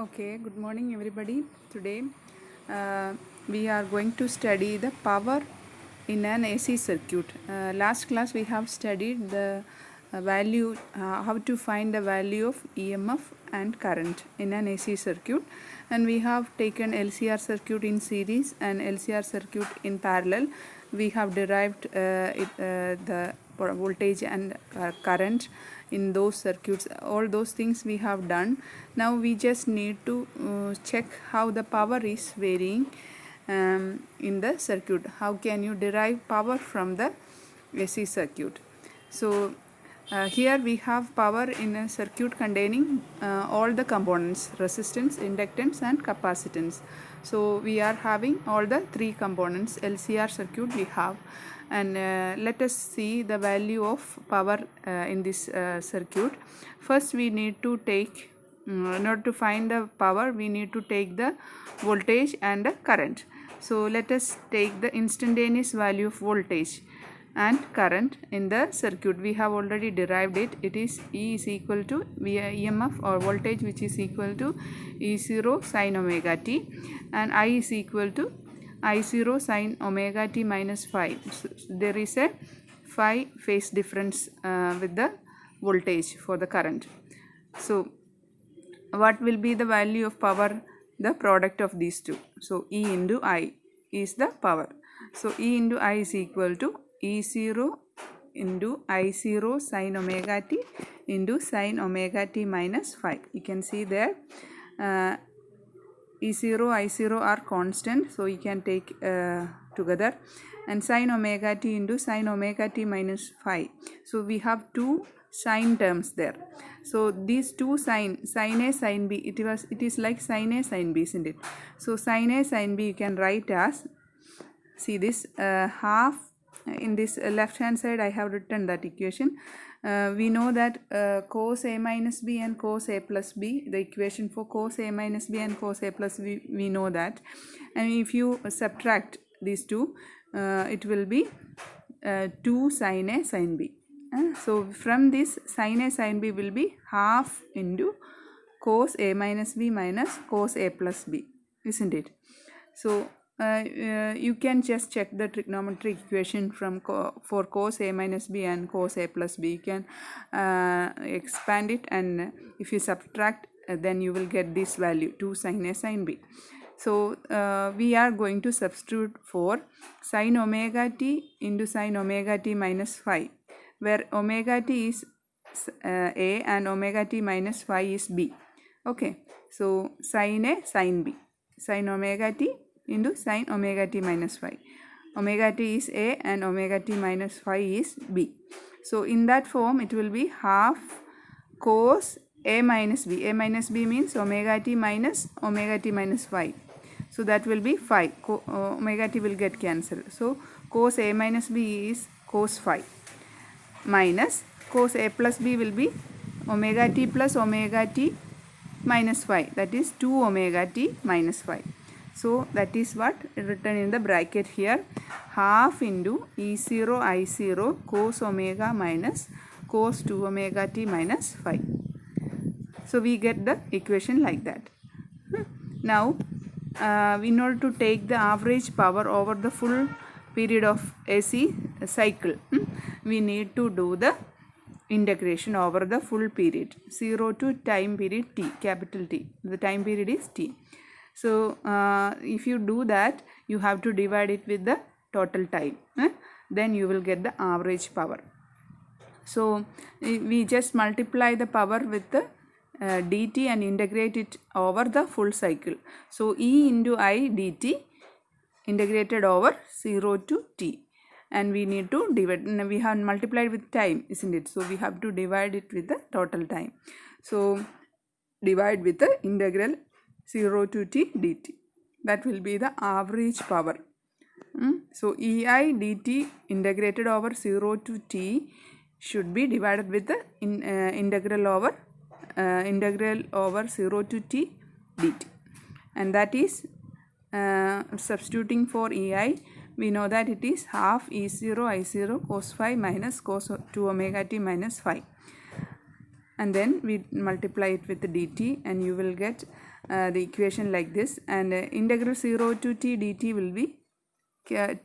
Okay, good morning everybody. Today we are going to study the power in an AC circuit. Last class we have studied the how to find the value of EMF and current in an AC circuit, and we have taken LCR circuit in series and LCR circuit in parallel. We have derived the voltage and current in those circuits. All those things we have done. Now we just need to check how the power is varying in the circuit. How can you derive power from the AC circuit? So here we have power in a circuit containing all the components: resistance, inductance and capacitance. So we are having all the three components. LCR circuit we have, and let us see the value of power in this circuit. First we need to take, in order to find the power, we need to take the voltage and the current. So let us take the instantaneous value of voltage and current in the circuit. We have already derived it. It is E is equal to EMF or voltage, which is equal to E0 sin omega t, and I is equal to I0 sin omega t minus phi. So there is a phi phase difference with the voltage for the current. So what will be the value of power? The product of these two. So E into I is the power. So E into I is equal to E0 into I0 sin omega t into sin omega t minus phi. You can see there E0, I0 are constant, so you can take together, and sin omega t into sin omega t minus phi. So we have two sine terms there. So these two sin A sin B, it is like sin A sin B, isn't it? So sin A sin B you can write as, see this half. In this left hand side I have written that equation. We know that cos A minus B and cos A plus B, the equation for cos A minus B and cos A plus B, we know that, and if you subtract these two, it will be 2 sin A sin B. So from this, sin A sin B will be half into cos A minus B minus cos A plus B, isn't it? So you can just check the trigonometric equation from for cos A minus B and cos A plus B. You can expand it, and if you subtract, then you will get this value 2 sin A sin B. So we are going to substitute for sin omega t into sin omega t minus phi, where omega t is A and omega t minus phi is B. Okay, so sin A sin B, sin omega t into sin omega t minus phi. Omega t is A and omega t minus phi is B. So in that form it will be half cos A minus B. A minus B means omega t minus phi. So that will be phi. Omega t will get cancelled. So cos A minus B is cos phi, minus cos A plus B will be omega t plus omega t minus phi, that is 2 omega t minus phi. So that is what written in the bracket here, half into E0 I0 cos omega minus cos 2 omega t minus phi. So we get the equation like that. Now in order to take the average power over the full period of AC cycle, we need to do the integration over the full period, 0 to time period t, capital T. The time period is t. So if you do that, you have to divide it with the total time, then you will get the average power. So we just multiply the power with the dt and integrate it over the full cycle. So E into I dt integrated over 0 to t, and we need to divide. We have multiplied with time, isn't it? So we have to divide it with the total time. So divide with the integral 0 to t dt. That will be the average power. So EI dt integrated over 0 to t should be divided with the integral over 0 to t dt, and that is substituting for EI, we know that it is half E0 I0 cos phi minus cos 2 omega t minus phi. and then we multiply it with dt, and you will get the equation like this, and integral 0 to t dt will be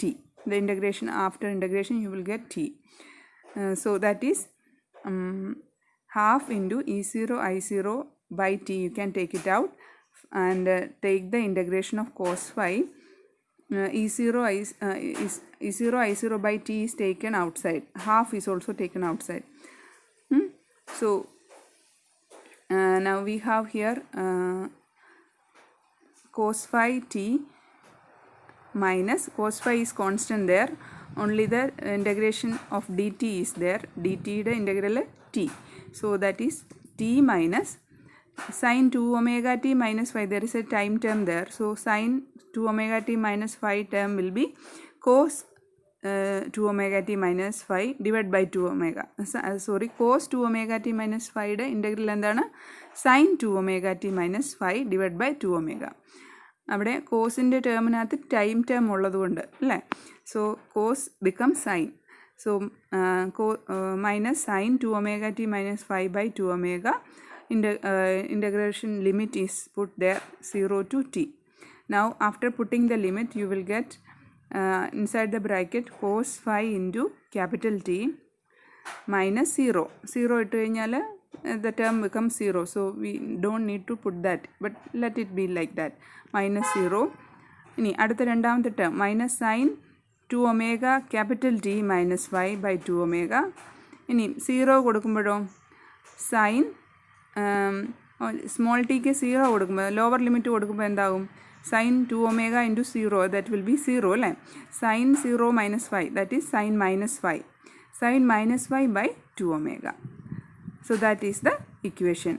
t. The integration, after integration you will get t. So that is half into E0 I0 by t. You can take it out and take the integration of cos phi. E0 I0 by t is taken outside. Half is also taken outside. So now we have here cos phi t minus, cos phi is constant there, only the integration of dt is there, dt the integral t. So that is t minus sin 2 omega t minus phi. There is a time term there, so sin 2 omega t minus phi term will be cos 2 omega t minus phi divided by 2 omega. Cos 2 omega t minus phi യുടെ integral എന്താണ്? sin 2 omega t minus phi divided by 2 omega. അവിടെ കോസിൻ്റെ ടേമിനകത്ത് time term ഉള്ളതുകൊണ്ട് അല്ലേ, so cos become sine. So minus sine 2 omega t minus phi by 2 omega. Integration limit is put there 0 to t. Now after putting the limit you will get inside the bracket cos phi into capital T minus 0. 0 ഇട്ട് കഴിഞ്ഞാൽ the term becomes 0, so we don't need to put that, but let it be like that, minus 0. ഇനി അടുത്ത രണ്ടാമത്തെ term minus sine 2 omega capital T minus phi by 2 omega. ഇനി 0 കൊടുക്കുമ്പോഴോ sign small tick 0 കൊടുക്കുമ്പോൾ, lower limit കൊടുക്കുമ്പോൾ എന്താകും? Sine 2 omega into 0, that will be 0 അല്ലേ. Sine 0 minus phi, that is sine minus phi. Sine minus phi by 2 omega. So that is the equation.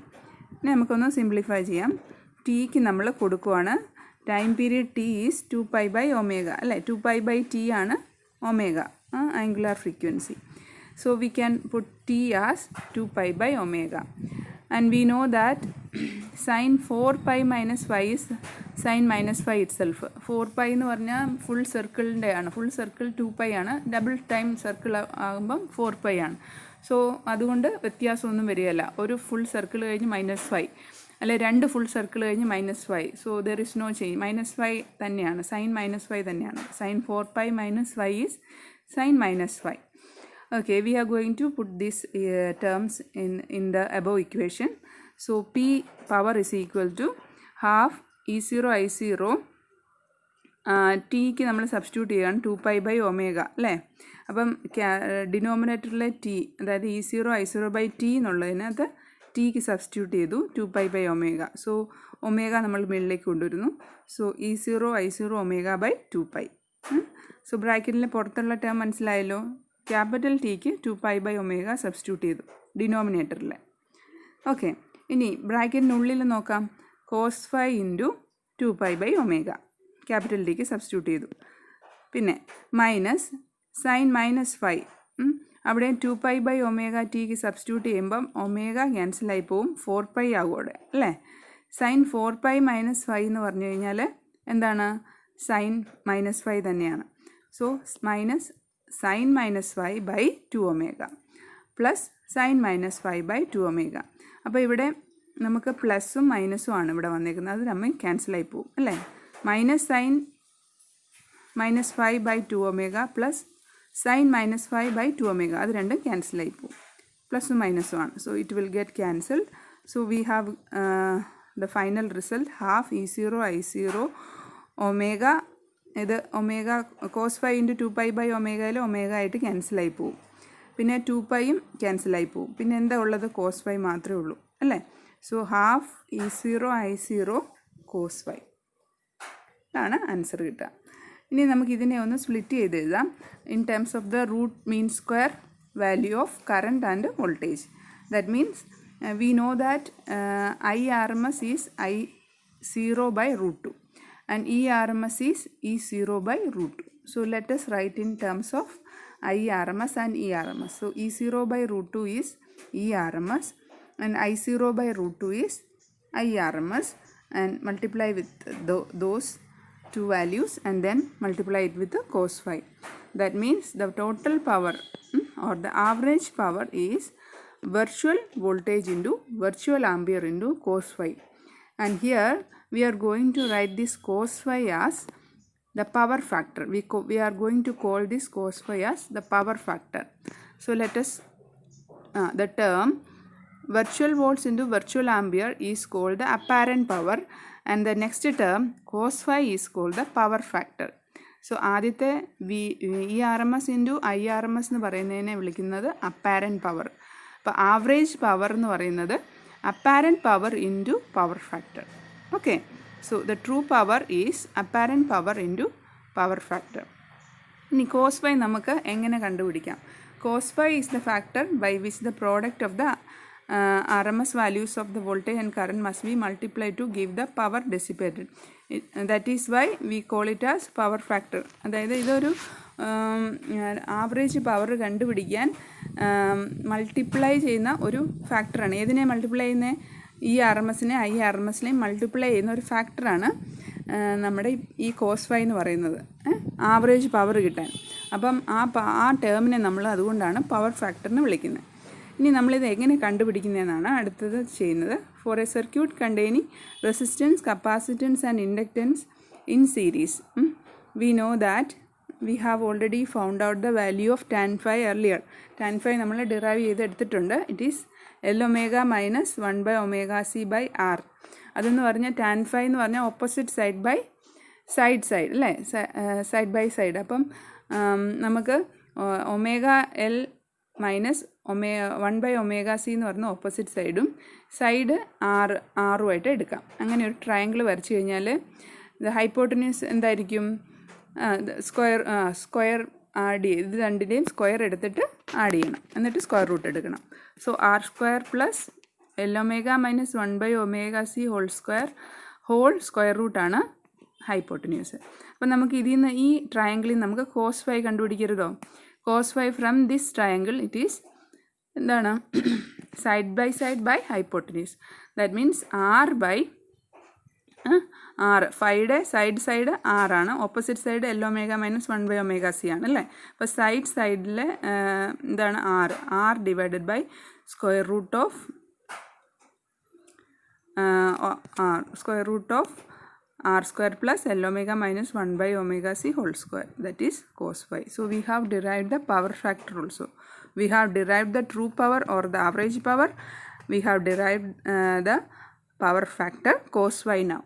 ഇനി നമുക്കൊന്ന് simplify ചെയ്യാം. ടിക്ക് നമ്മൾ കൊടുക്കുവാണ്, time period T is 2π by omega അല്ലേ. 2π by t ആണ് omega, angular frequency. So we can put t as 2π by omega. And we know that sin 4π minus phi is sin minus phi itself. 4π എന്ന് പറഞ്ഞാൽ full സർക്കിളിൻ്റെ ആണ്, full circle 2π ആണ്, double time circle ആകുമ്പം 4π ആണ്. So അതുകൊണ്ട് വ്യത്യാസമൊന്നും വരികയില്ല. ഒരു ഫുൾ സർക്കിൾ കഴിഞ്ഞ് മൈനസ് 5 അല്ലെ, രണ്ട് ഫുൾ സർക്കിൾ കഴിഞ്ഞ് minus 5. So there is no change, minus 5 തന്നെയാണ്, സൈൻ മൈനസ് 5 തന്നെയാണ്. Sine 4π minus phi is sin minus 5. Okay, we are going to put these terms in the above equation. So P power is equal to half E0 I0. Tick നമ്മൾ substitute ചെയ്യണം 2π by omega അല്ലേ. അപ്പം ഡിനോമിനേറ്ററിലെ T, അതായത് E0 I0 by t എന്നുള്ളതിനകത്ത് ടിക്ക് substitute ചെയ്തു 2π by omega. So omega നമ്മൾ മുകളിലേക്ക് കൊണ്ടുവരുന്നു. So E0 I0 omega by 2π. So ബ്രാക്കറ്റിലെ പുറത്തുള്ള ടേം മനസ്സിലായല്ലോ. ക്യാപിറ്റൽ ടിക്ക് 2π by omega സബ്സ്റ്റിറ്റ്യൂട്ട് ചെയ്തു ഡിനോമിനേറ്ററിൽ. ഓക്കെ, ഇനി ബ്രാക്കറ്റിനുള്ളിൽ നോക്കാം. cos phi into 2π by omega capital ടിക്ക് സബ്സ്റ്റിറ്റ്യൂട്ട് ചെയ്തു. പിന്നെ മൈനസ് സൈൻ മൈനസ് 5, അവിടെ 2π by omega ടിക്ക് സബ്സ്റ്റിറ്റ്യൂട്ട് ചെയ്യുമ്പം ഒമേഗ ക്യാൻസലായി പോവും, 4π ആകും അവിടെ അല്ലേ. സൈൻ 4π minus 5 എന്ന് പറഞ്ഞു കഴിഞ്ഞാൽ എന്താണ്? സൈൻ മൈനസ് 5 തന്നെയാണ്. So minus sign minus 5 by 2 omega plus sine minus 5 by 2 omega. അപ്പോൾ ഇവിടെ നമുക്ക് പ്ലസും മൈനസും ആണ് ഇവിടെ വന്നേക്കുന്നത്, അത് നമ്മൾ ക്യാൻസലായി പോവും അല്ലേ. Minus sign minus 5 by 2 omega plus sine minus 5 by 2 omega, അത് രണ്ടും ക്യാൻസലായി പോവും, പ്ലസും മൈനസും ആണ്. So it will get cancelled. So we have the final result half E0 I0 omega. ഇത് ഒമേഗ കോസ് 5 ഇൻറ്റു 2π by ഒമേഗയിൽ ഒമേഗ ആയിട്ട് ക്യാൻസലായി പോവും, പിന്നെ 2πയും ക്യാൻസലായി പോവും, പിന്നെ എന്താ ഉള്ളത്? cos 5 മാത്രമേ ഉള്ളൂ അല്ലേ. So half E0 I0 cos 5 ആണ് ആൻസർ കിട്ടുക. ഇനി നമുക്കിതിനെ ഒന്ന് സ്പ്ലിറ്റ് ചെയ്ത് എഴുതാം in terms of the root mean square value of current and voltage. That means we know that IRMS is I0 by root 2 and ERMS is E0 by root 2. So let us write in terms of IRMS and ERMS. So E0 by root 2 is ERMS and I0 by root 2 is IRMS, and multiply with those two values and then multiply it with the cos 5. That means the total power or the average power is virtual voltage into virtual ampere into cos phi. And here we are going to write this cos phi as the power factor. We are going to call this cos phi as the power factor. So let us, the term virtual volts into virtual ampere is called the apparent power, and the next term cos phi is called the power factor. So ആദ്യത്തെ E R M S into I R M S എന്ന് പറയുന്നതിനെ വിളിക്കുന്നത് apparent power. അപ്പോൾ average power എന്ന് പറയുന്നത് apparent power into power factor. Okay, so the true power is apparent power into power factor. ഇനി cos phi നമുക്ക് എങ്ങനെ കണ്ടുപിടിക്കാം? Cos phi is the factor by which the product of the RMS values of the voltage and current must be multiplied to give the power dissipated. That is why we call it as power factor. അതായത് ഇതൊരു average power കണ്ടുപിടിക്കാൻ multiply ചെയ്യുന്ന ഒരു ഫാക്ടറാണ്. ഏതിനെ multiply ചെയ്യുന്നത്? ഈ R M എസിനെ ഐ ആർ എം എസിനെയും മൾട്ടിപ്ലൈ ചെയ്യുന്ന ഒരു ഫാക്ടറാണ് നമ്മുടെ ഈ കോസ് ഫൈ എന്ന് പറയുന്നത്, ആവറേജ് പവർ കിട്ടാൻ. അപ്പം ആ ടേമിനെ നമ്മൾ അതുകൊണ്ടാണ് പവർ ഫാക്ടറിന് വിളിക്കുന്നത്. ഇനി നമ്മളിത് എങ്ങനെ കണ്ടുപിടിക്കുന്നതെന്നാണ് അടുത്തത് ചെയ്യുന്നത്. For a circuit containing resistance, capacitance and inductance in series, we know that we have already found out the value of tan phi earlier. Tan phi നമ്മൾ ഡിറൈവ് ചെയ്തെടുത്തിട്ടുണ്ട്. It is L omega minus 1/ωc/r. അതെന്ന് പറഞ്ഞാൽ tan phi എന്ന് പറഞ്ഞാൽ opposite side by side അല്ലേ, side by side. അപ്പം നമുക്ക് omega L minus 1/ωc എന്ന് പറഞ്ഞ ഓപ്പോസിറ്റ് സൈഡും സൈഡ് ആറുമായിട്ട് എടുക്കാം. അങ്ങനെ ഒരു ട്രയാങ്കിൾ വരച്ചു കഴിഞ്ഞാൽ ഹൈപ്പോട്ടന്യൂസ് എന്തായിരിക്കും? സ്ക്വയർ ആഡ് ചെയ്ത് ഇത് രണ്ടിൻ്റെയും സ്ക്വയർ എടുത്തിട്ട് ആഡ് ചെയ്യണം, എന്നിട്ട് സ്ക്വയർ റൂട്ട് എടുക്കണം. So r² plus Lω minus 1/ωc whole square റൂട്ടാണ് ഹൈപ്പോട്ടന്യൂസ്. അപ്പം നമുക്ക് ഇതിൽ നിന്ന് ഈ ട്രയാങ്കിളിൽ നമുക്ക് കോസ് ഫൈ കണ്ടുപിടിക്കരുതോ? Cos phi from this triangle it is എന്താണ്? Side by hypotenuse. That means r/r. ഫൈയുടെ സൈഡ് ആറാണ്, opposite side Lω minus 1/ωc ആണ് അല്ലേ. അപ്പോൾ സൈഡിൽ എന്താണ്? r divided by square root of r² plus Lω minus 1/ωc whole square, that is cos phi. So we have derived the power factor also. We have derived the true power or the average power. We have derived the power factor cos phi now.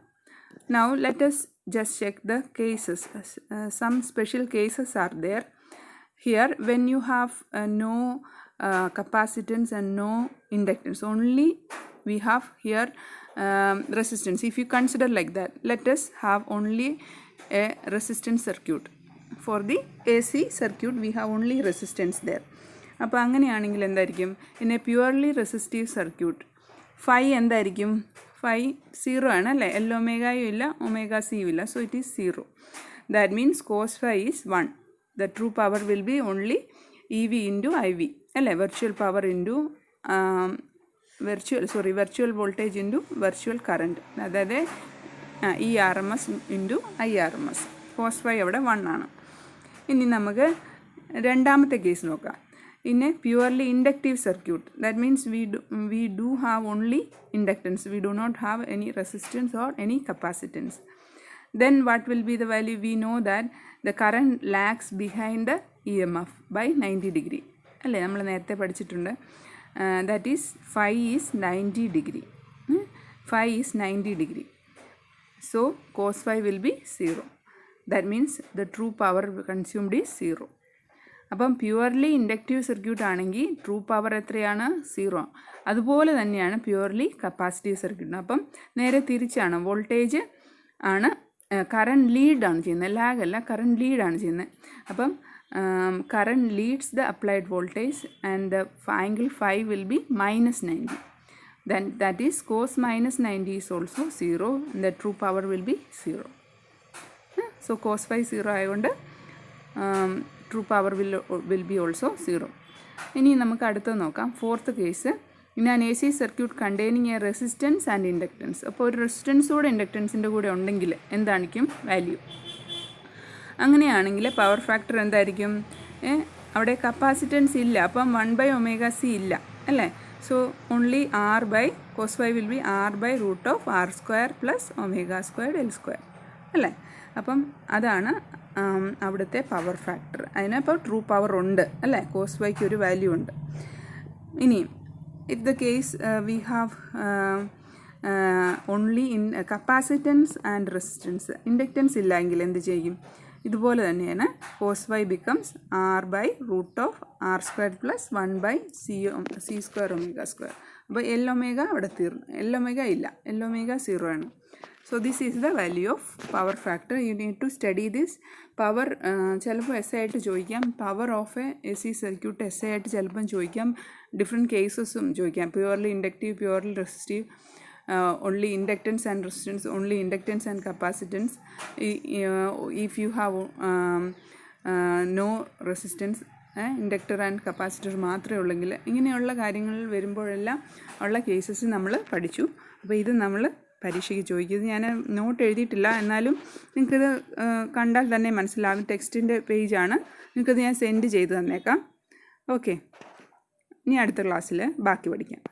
Now let us just check the cases. Some special cases are there. Here when you have no capacitance and no inductance, only we have here resistance. If you consider like that, let us have only a resistance circuit. For the AC circuit we have only resistance there. അപ്പോൾ അങ്ങനെയാണെങ്കിൽ എന്തായിരിക്കും? In a purely resistive circuit phi എന്തായിരിക്കും? Phi 0 ആണ് അല്ലേ, Lω ഇല്ല, ωc ഇല്ല, so it is 0. That means cos phi is 1. The true power will be only EV into IV അല്ലേ, virtual power into virtual voltage into virtual current, അതായത് ERMS into IRMS. Cos phi അവിടെ 1 ആണ്. ഇനി നമുക്ക് രണ്ടാമത്തെ case നോക്കാം. In a purely inductive circuit, that means we do have only inductance, we do not have any resistance or any capacitance. Then what will be the value? We know that the current lags behind the EMF by 90 degree അല്ലേ, നമ്മൾ നേരത്തെ പഠിച്ചിട്ടുണ്ട്. That is phi is 90 degree. Phi is 90 degree. So cos phi will be 0. That means the true power consumed is 0. അപ്പം purely inductive circuit ആണെങ്കിൽ true power എത്രയാണ്? 0. അതുപോലെ തന്നെയാണ് purely capacitive സർക്യൂട്ടിന്. അപ്പം നേരെ തിരിച്ചാണ്, വോൾട്ടേജ് ആണ് കറണ്ട് ലീഡാണ് ചെയ്യുന്നത്, ലാഗ് അല്ല, കറണ്ട് ലീഡാണ് ചെയ്യുന്നത്. അപ്പം current Leeds the applied voltage and the angle phi will be -90. Then that is cos -90 is also 0, and the true power will be 0. So cos phi 0 ആയതുകൊണ്ട് true power will be also 0. ഇനി നമുക്ക് അടുത്തത് നോക്കാം. Fourth case, in an AC circuit containing A resistance and inductance. അപ്പോൾ ഒരു റെസിസ്റ്റൻസോടെ ഇൻഡക്റ്റൻസിൻ്റെ കൂടെ ഉണ്ടെങ്കിൽ എന്തായിരിക്കും വാല്യൂ? അങ്ങനെയാണെങ്കിൽ പവർ ഫാക്ടർ എന്തായിരിക്കും? അവിടെ കപ്പാസിറ്റൻസ് ഇല്ല, അപ്പം 1/ωc ഇല്ല അല്ലേ. So only r by cos phi will be r by root of r square plus omega squared L square അല്ലേ. അപ്പം അതാണ് അവിടുത്തെ പവർ ഫാക്ടർ. അതിനപ്പോൾ ട്രൂ പവർ ഉണ്ട് അല്ലേ, കോസ് വൈക്ക് ഒരു വാല്യൂ ഉണ്ട്. ഇനി if the case we have only in capacitance and resistance, inductance ഇല്ലെങ്കിൽ എന്ത് ചെയ്യും? ഇതുപോലെ തന്നെയാണ് cos phi becomes R by root of R square plus 1 by C square omega square. അപ്പോൾ എൽ ഒമേഗ അവിടെ തീർന്നു, എൽ ഒമേഗ ഇല്ല, എൽ ഒമേഗ 0 ആണ്. So this is the value of power factor. You need to study this. Power ചിലപ്പോൾ എസ് ആയിട്ട് ചോദിക്കാം, power of A C circuit എസ് ആയിട്ട് ചിലപ്പം ചോദിക്കാം, ഡിഫറെൻറ്റ് കേസസും ചോദിക്കാം. Purely inductive, purely resistive, only inductance and resistance, only inductance and capacitance. If you have no resistance, inductor and capacitor മാത്രമേ ഉള്ളെങ്കിൽ, ഇങ്ങനെയുള്ള കാര്യങ്ങളിൽ വരുമ്പോഴെല്ലാം ഉള്ള കേസസ് നമ്മൾ പഠിച്ചു. അപ്പോൾ ഇത് നമ്മൾ പരീക്ഷയ്ക്ക് ചോദിക്കുന്നത് ഞാൻ നോട്ട് എഴുതിയിട്ടില്ല, എന്നാലും നിങ്ങൾക്കിത് കണ്ടാൽ തന്നെ മനസ്സിലാകും. ടെക്സ്റ്റിൻ്റെ പേജാണ്, നിങ്ങൾക്കത് ഞാൻ സെൻഡ് ചെയ്ത് തന്നേക്കാം. ഓക്കെ, ഇനി അടുത്ത ക്ലാസ്സിൽ ബാക്കി പഠിക്കാം.